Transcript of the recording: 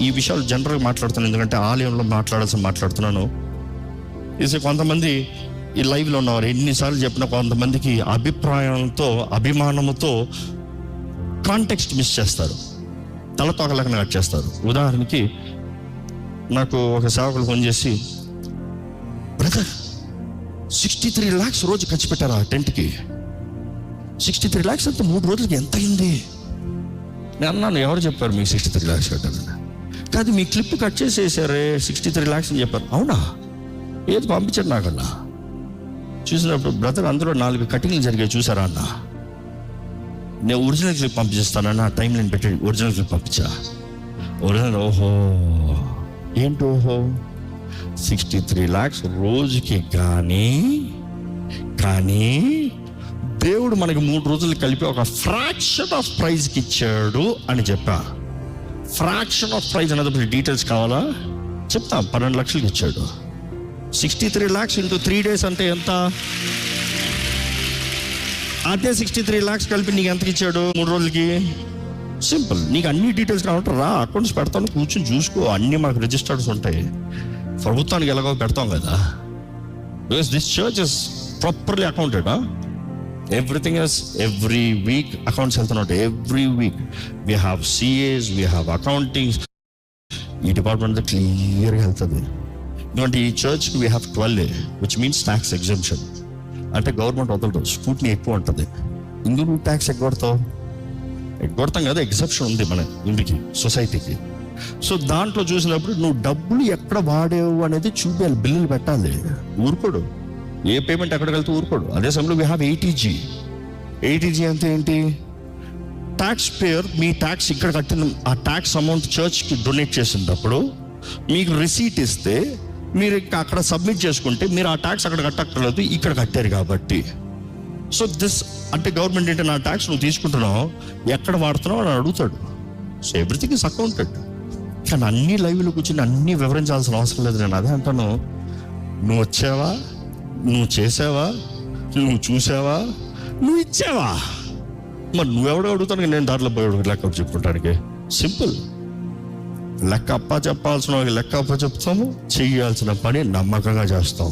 ఈ విషయాలు జనరల్గా మాట్లాడుతున్నాను, ఎందుకంటే ఆలయంలో మాట్లాడుతున్నాను. కొంతమంది ఈ లైవ్లో ఉన్నవారు ఎన్నిసార్లు చెప్పినా కొంతమందికి అభిప్రాయంతో అభిమానంతో కాంటెక్స్ట్ మిస్ చేస్తారు, తలతోకలేక కట్ చేస్తారు. ఉదాహరణకి నాకు ఒక సేవకులు ఫోన్ చేసి, బ్రదర్ 63 lakhs రోజు ఖర్చు పెట్టారా టెంట్కి? 63 lakhs అంతా 3 రోజులకి ఎంత అయింది? నేను అన్నాను, ఎవరు చెప్పారు మీకు 63 lakhs కట్టాలని? కాదు, మీ క్లిప్ కట్ చేసేసారే 63 lakhs అని చెప్పారు. అవునా? ఏది పంపించారు నాకన్నా. చూసినప్పుడు బ్రదర్ అందులో 4 కటింగ్లు జరిగాయి చూసారా అన్న. నేను ఒరిజినల్ క్లిప్ పంపిస్తానన్న, ఆ టైం నేను పెట్టి ఒరిజినల్ క్లిప్ పంపించా. ఒరిజినల్ ఓహో ఏంటి ఓహో 63 lakhs రోజుకి కానీ దేవుడు మనకి 3 రోజులు కలిపి ఒక ఫ్రాక్షన్ ఆఫ్ ప్రైజ్కి ఇచ్చాడు అని చెప్పా. ఫ్రాక్షన్ ఆఫ్ ప్రైజ్ అనేది డీటెయిల్స్ కావాలా చెప్తా. 12 లక్షలకి ఇచ్చాడు. 63 lakhs ఇంటూ 3 days అంటే ఎంత? అదే 63 lakhs కలిపి నీకు ఎంతకి ఇచ్చాడు 3 రోజులకి? సింపుల్. నీకు అన్ని డీటెయిల్స్ కావాలంటే రా, అకౌంట్స్ పెడతాను, కూర్చొని చూసుకో. అన్నీ మాకు రిజిస్టర్డ్స్ ఉంటాయి. ప్రభుత్వానికి ఎలాగో పెడతాం కదా. Because this church is properly accounted. Everything is every week accounts వెళ్తున్నట్టు. Every week we have CAs, we have accounting. ఈ డిపార్ట్మెంట్ క్లియర్గా వెళ్తుంది. ఎందుకంటే ఈ చర్చ్కి we have 12A, which means tax exemption. అంటే గవర్నమెంట్ వదలదు, స్కూట్నీ ఎక్కువ ఉంటుంది. ఇందుకు నువ్వు ట్యాక్స్ ఎగ్గొడతాం కదా, ఎగ్జెప్షన్ ఉంది మన ఇంటికి, సొసైటీకి. సో దాంట్లో చూసినప్పుడు నువ్వు డబ్బులు ఎక్కడ వాడేవు అనేది చూపించాలి, బిల్లులు పెట్టాలి. ఊరుకోడు, ఏ పేమెంట్ ఎక్కడికి వెళ్తే ఊరుకోడు. అదే సమయంలో వీ హ్యావ్ 80G అంటే ఏంటి? ట్యాక్స్ పేయర్ మీ ట్యాక్స్ ఇక్కడ కట్టిన ఆ ట్యాక్స్ అమౌంట్ చర్చ్కి డొనేట్ చేసినప్పుడు మీకు రిసీట్ ఇస్తే మీరు అక్కడ సబ్మిట్ చేసుకుంటే మీరు ఆ ట్యాక్స్ అక్కడ కట్టక్కర్లేదు, ఇక్కడ కట్టారు కాబట్టి. సో దిస్ అంటే గవర్నమెంట్ ఏంటంటే నా ట్యాక్స్ నువ్వు తీసుకుంటున్నావు, ఎక్కడ వాడుతున్నావు అని అడుగుతాడు. So everything is accounted. కానీ అన్ని లైవ్లో కూర్చొని అన్నీ వివరించాల్సిన అవసరం లేదు. నేను అదే అంటాను, నువ్వు వచ్చావా, నువ్వు చేసావా, నువ్వు చూసావా, నువ్వు ఇచ్చావా? మరి నువ్వెవడో అడుగుతాను, నేను దాంట్లో పోయి లెక్క చెప్పుకుంటానికి. సింపుల్. లెక్క అప్ప చెప్పాల్సిన లెక్క అప్ప చెప్తాము, చేయాల్సిన పని నమ్మకంగా చేస్తాం.